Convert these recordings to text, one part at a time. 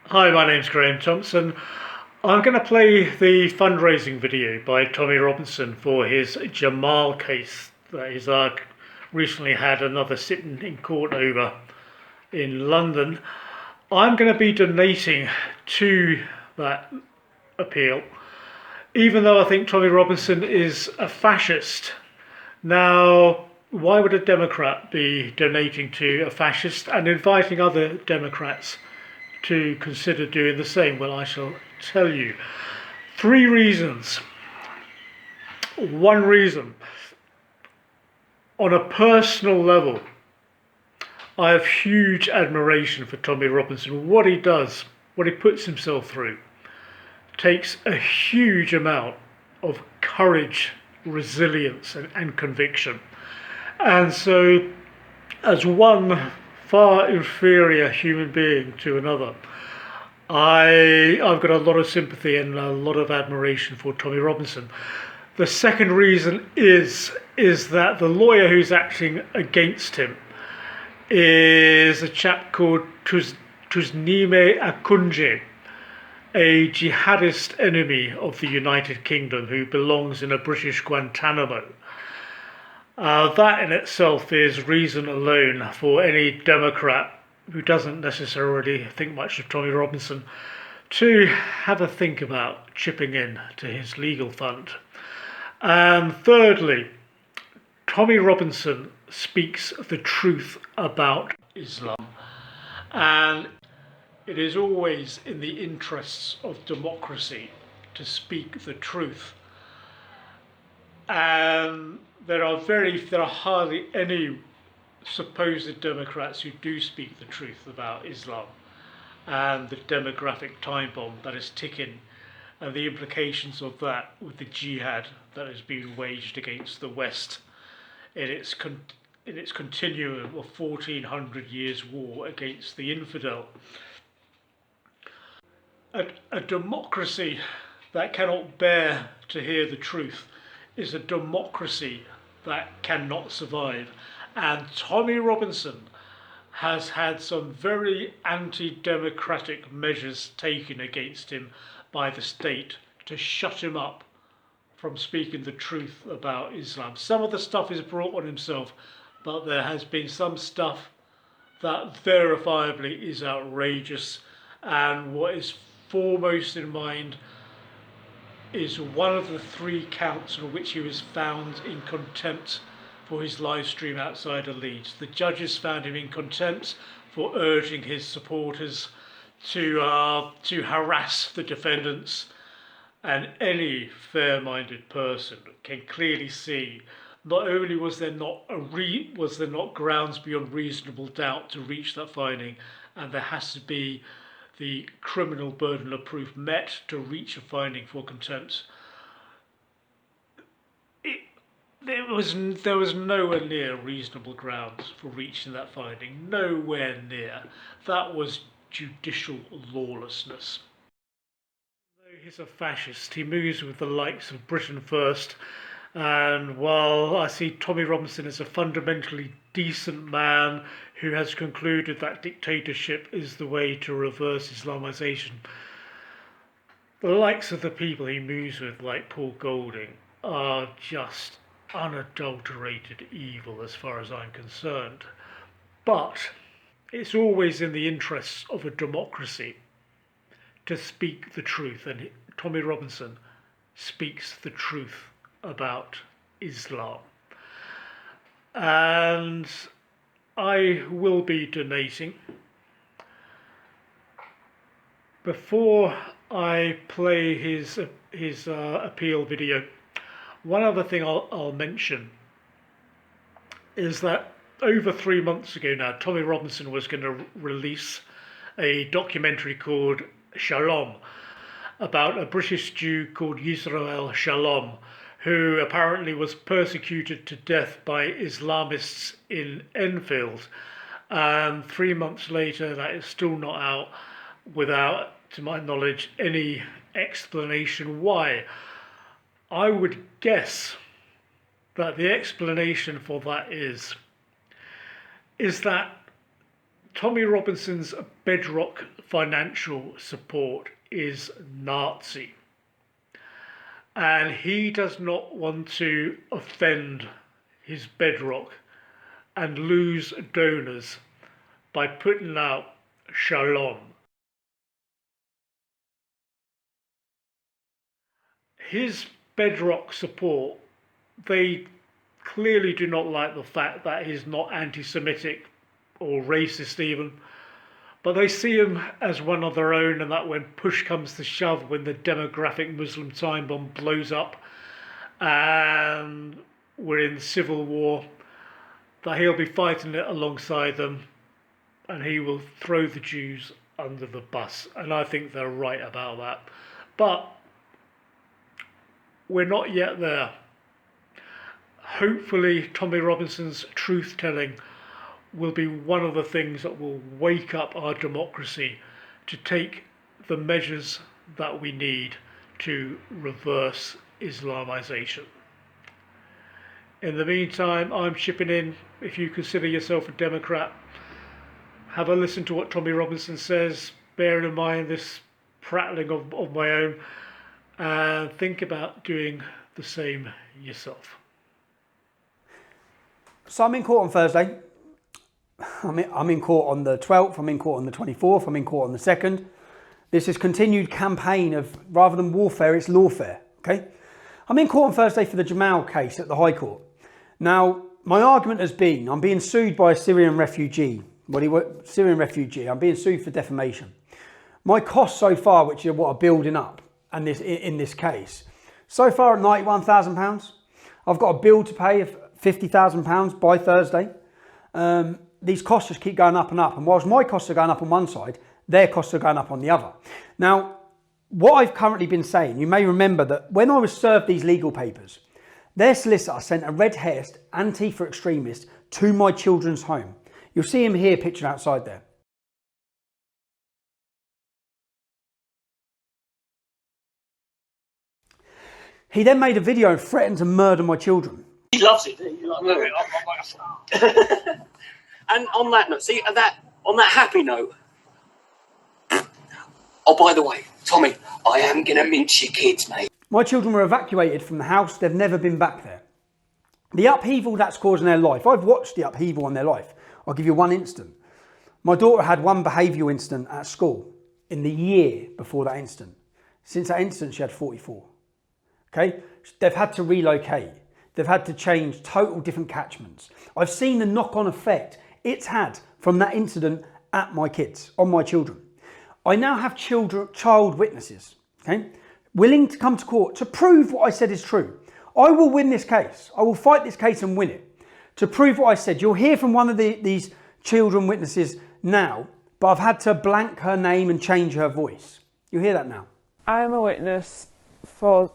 Hi, my name's Graham Thompson. I'm going to play the fundraising video by Tommy Robinson for his Jamal case that he's recently had another sitting in court over in London. I'm going to be donating to that appeal, even though I think Tommy Robinson is a fascist. Now, why would a Democrat be donating to a fascist and inviting other Democrats to consider doing the same? Well, I shall tell you. Three reasons. One reason, on a personal level, I have huge admiration for Tommy Robinson. What he does, what he puts himself through, takes a huge amount of courage, resilience, and conviction. And so, as one far inferior human being to another, I've got a lot of sympathy and a lot of admiration for Tommy Robinson. The second reason is that the lawyer who's acting against him is a chap called Tusnime Akunje, a jihadist enemy of the United Kingdom who belongs in a British Guantanamo. That in itself is reason alone for any Democrat who doesn't necessarily think much of Tommy Robinson to have a think about chipping in to his legal fund. And thirdly, Tommy Robinson speaks the truth about Islam, and it is always in the interests of democracy to speak the truth. And there are hardly any supposed Democrats who do speak the truth about Islam and the demographic time bomb that is ticking and the implications of that with the jihad that has been waged against the West in its continuum of 1400 years war against the infidel. A democracy that cannot bear to hear the truth is a democracy that cannot survive. And Tommy Robinson has had some very anti-democratic measures taken against him by the state to shut him up from speaking the truth about Islam. Some of the stuff is brought on himself, but there has been some stuff that verifiably is outrageous. And what is foremost in mind is one of the three counts on which he was found in contempt for his live stream outside of Leeds. The judges found him in contempt for urging his supporters to harass the defendants, and any fair-minded person can clearly see not only was there not grounds beyond reasonable doubt to reach that finding, and there has to be the criminal burden of proof met to reach a finding for contempt. There was nowhere near reasonable grounds for reaching that finding. Nowhere near. That was judicial lawlessness. Though he's a fascist, he moves with the likes of Britain First. And while I see Tommy Robinson as a fundamentally decent man who has concluded that dictatorship is the way to reverse Islamisation, the likes of the people he moves with, like Paul Golding, are just unadulterated evil as far as I'm concerned. But it's always in the interests of a democracy to speak the truth, and Tommy Robinson speaks the truth about Islam. And I will be donating. Before I play his appeal video, one other thing I'll mention is that over 3 months ago now, Tommy Robinson was going to release a documentary called Shalom about a British Jew called Yisrael Shalom, who apparently was persecuted to death by Islamists in Enfield. And 3 months later, that is still not out without, to my knowledge, any explanation why. I would guess that the explanation for that is that Tommy Robinson's bedrock financial support is Nazi. And he does not want to offend his bedrock and lose donors by putting out Shalom. His bedrock support, they clearly do not like the fact that he's not anti-Semitic or racist even, but they see him as one of their own, and that when push comes to shove, when the demographic Muslim time bomb blows up and we're in civil war, that he'll be fighting it alongside them and he will throw the Jews under the bus. And I think they're right about that. But we're not yet there. Hopefully Tommy Robinson's truth-telling will be one of the things that will wake up our democracy to take the measures that we need to reverse Islamization. In the meantime, I'm chipping in. If you consider yourself a Democrat, have a listen to what Tommy Robinson says, bearing in mind this prattling of my own, and think about doing the same yourself. So I'm in court on Thursday. I'm in court on the 12th, I'm in court on the 24th, I'm in court on the 2nd. This is continued campaign of, rather than warfare, it's lawfare, okay? I'm in court on Thursday for the Jamal case at the High Court. Now, my argument has been, I'm being sued by a Syrian refugee. Syrian refugee, I'm being sued for defamation. My costs so far, which are what are building up and in this case, so far at £91,000. I've got a bill to pay of £50,000 by Thursday. These costs just keep going up and up. And whilst my costs are going up on one side, their costs are going up on the other. Now, what I've currently been saying, you may remember that when I was served these legal papers, their solicitor sent a red-haired Antifa extremist to my children's home. You'll see him here pictured outside there. He then made a video and threatened to murder my children. He loves it. And on that note, see, on that happy note. Oh, by the way, Tommy, I am gonna mince your kids, mate. My children were evacuated from the house. They've never been back there. The upheaval that's causing their life, I've watched the upheaval on their life. I'll give you one instant. My daughter had one behavioural incident at school in the year before that incident. Since that incident, she had 44. Okay? They've had to relocate. They've had to change total different catchments. I've seen the knock-on effect it's had from that incident at my kids, on my children. I now have child witnesses, okay, willing to come to court to prove what I said is true. I will win this case. I will fight this case and win it to prove what I said. You'll hear from one of these children witnesses now, but I've had to blank her name and change her voice. You'll hear that now. I am a witness for,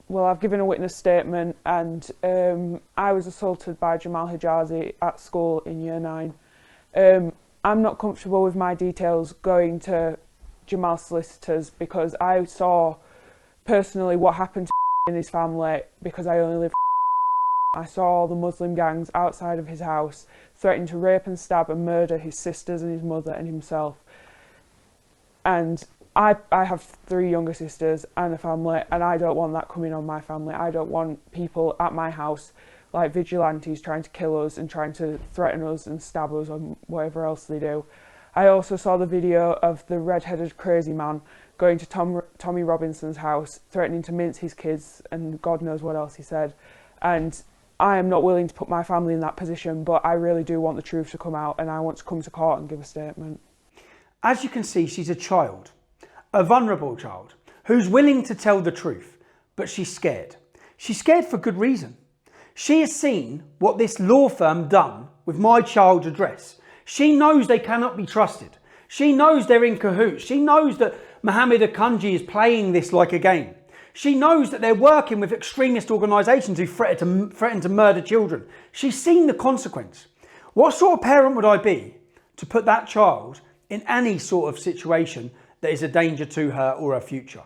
well, I've given a witness statement, and I was assaulted by Jamal Hijazi at school in year 9. I'm not comfortable with my details going to Jamal's solicitors because I saw personally what happened to in his family because I only live. I saw all the Muslim gangs outside of his house threatening to rape and stab and murder his sisters and his mother and himself. And I have 3 younger sisters and a family, and I don't want that coming on my family. I don't want people at my house like vigilantes trying to kill us and trying to threaten us and stab us and whatever else they do. I also saw the video of the red-headed crazy man going to Tommy Robinson's house, threatening to mince his kids and God knows what else he said. And I am not willing to put my family in that position, but I really do want the truth to come out, and I want to come to court and give a statement. As you can see, she's a child, a vulnerable child, who's willing to tell the truth, but she's scared. She's scared for good reason. She has seen what this law firm done with my child's address. She knows they cannot be trusted. She knows they're in cahoots. She knows that Mohammed Akanji is playing this like a game. She knows that they're working with extremist organisations who threaten to murder children. She's seen the consequence. What sort of parent would I be to put that child in any sort of situation that is a danger to her or her future?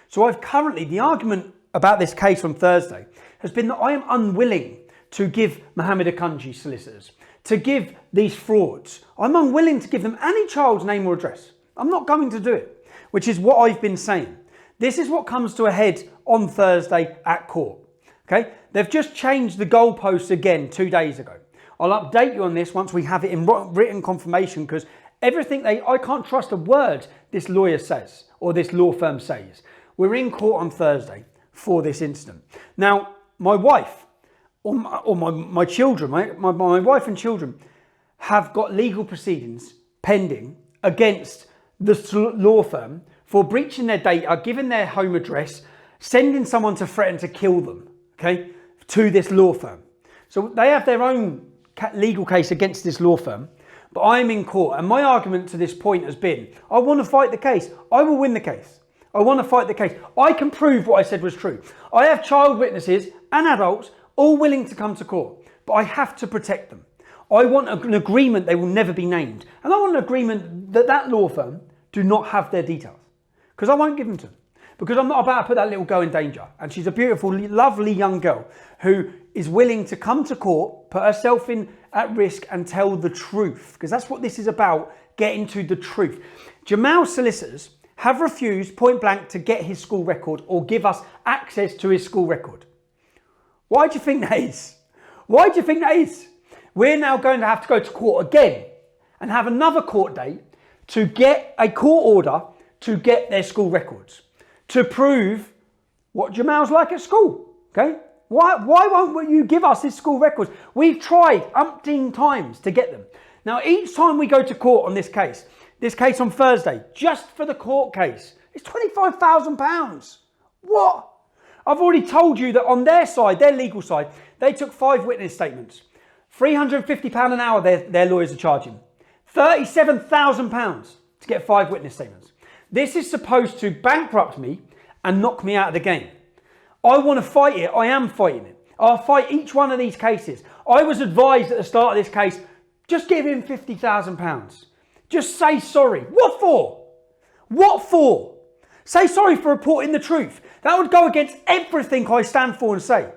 So the argument about this case on Thursday has been that I am unwilling to give Mohammed Akanji solicitors, to give these frauds. I'm unwilling to give them any child's name or address. I'm not going to do it, which is what I've been saying. This is what comes to a head on Thursday at court. Okay, they've just changed the goalposts again 2 days ago. I'll update you on this once we have it in written confirmation, because everything I can't trust a word this lawyer says or this law firm says. We're in court on Thursday for this incident. Now, my wife or my children, my wife and children have got legal proceedings pending against this law firm for breaching their data, giving their home address, sending someone to threaten to kill them, okay, to this law firm. So they have their own legal case against this law firm, but I'm in court. And my argument to this point has been, I want to fight the case. I will win the case. I want to fight the case. I can prove what I said was true. I have child witnesses and adults all willing to come to court, but I have to protect them. I want an agreement they will never be named. And I want an agreement that law firm do not have their details, because I won't give them to them. Because I'm not about to put that little girl in danger. And she's a beautiful, lovely young girl who is willing to come to court, put herself at risk and tell the truth. Because that's what this is about, getting to the truth. Jamal's solicitors have refused point blank to get his school record or give us access to his school record. Why do you think that is? Why do you think that is? We're now going to have to go to court again and have another court date to get a court order to get their school records, to prove what Jamal's like at school, okay? Why won't you give us his school records? We've tried umpteen times to get them. Now, each time we go to court on this case on Thursday, just for the court case, it's £25,000. What? I've already told you that on their side, their legal side, they took 5 witness statements. £350 an hour their lawyers are charging. £37,000 to get 5 witness statements. This is supposed to bankrupt me and knock me out of the game. I want to fight it. I am fighting it. I'll fight each one of these cases. I was advised at the start of this case, just give him £50,000. Just say sorry. What for? What for? Say sorry for reporting the truth. That would go against everything I stand for and say.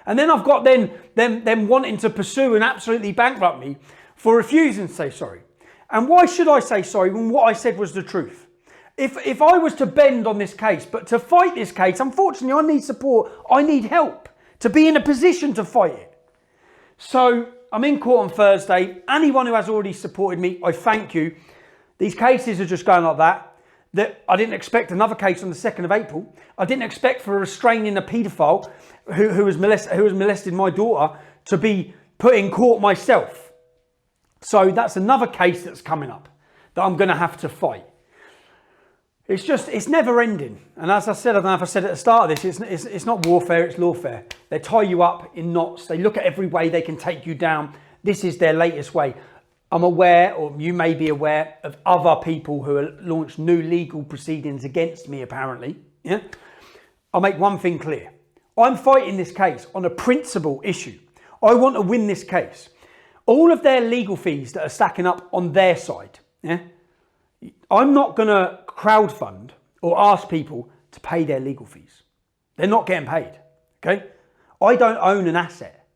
And then I've got them wanting to pursue and absolutely bankrupt me for refusing to say sorry. And why should I say sorry when what I said was the truth? If I was to bend on this case, but to fight this case, unfortunately, I need support. I need help to be in a position to fight it. So I'm in court on Thursday. Anyone who has already supported me, I thank you. These cases are just going like that. I didn't expect another case on the 2nd of April. I didn't expect for restraining a paedophile who has molested my daughter to be put in court myself. So that's another case that's coming up that I'm going to have to fight. It's never ending. And as I said, I don't know if I said at the start of this, it's not warfare, it's lawfare. They tie you up in knots. They look at every way they can take you down. This is their latest way. I'm aware, or you may be aware, of other people who have launched new legal proceedings against me, apparently. Yeah? I'll make one thing clear. I'm fighting this case on a principle issue. I want to win this case. All of their legal fees that are stacking up on their side, yeah? I'm not going to crowdfund or ask people to pay their legal fees. They're not getting paid, okay? I don't own an asset.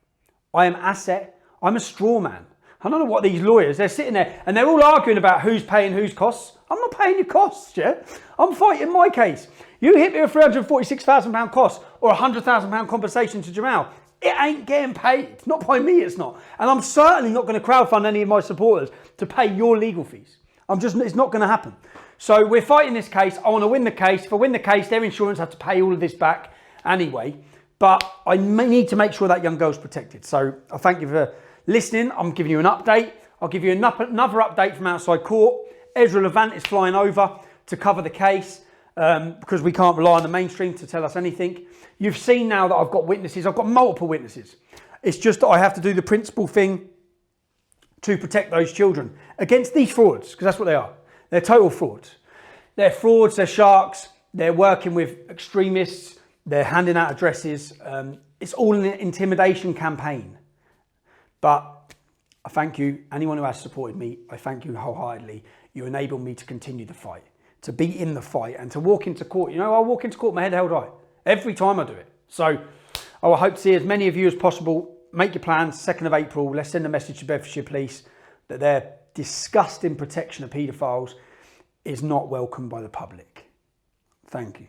I am asset. I'm a straw man. I don't know what these lawyers, they're sitting there and they're all arguing about who's paying whose costs. I'm not paying your costs, yeah? I'm fighting my case. You hit me with £346,000 cost or £100,000 compensation to Jamal. It ain't getting paid. Not by me, it's not. And I'm certainly not going to crowdfund any of my supporters to pay your legal fees. It's not going to happen. So we're fighting this case. I want to win the case. If I win the case, their insurance have to pay all of this back anyway. But I need to make sure that young girl's protected. So I thank you for listening. I'm giving you an update. I'll give you another update from outside court. Ezra Levant is flying over to cover the case because we can't rely on the mainstream to tell us anything. You've seen now that I've got witnesses. I've got multiple witnesses. It's just that I have to do the principal thing to protect those children against these frauds, because that's what they are. They're total frauds. They're frauds, they're sharks, they're working with extremists, they're handing out addresses. It's all an intimidation campaign. But I thank you, anyone who has supported me, I thank you wholeheartedly. You enable me to continue the fight, to be in the fight and to walk into court. You know, I walk into court, my head held high, every time I do it. So I will hope to see as many of you as possible. Make your plans, 2nd of April, let's send a message to Bedfordshire Police that their disgusting protection of paedophiles is not welcomed by the public. Thank you.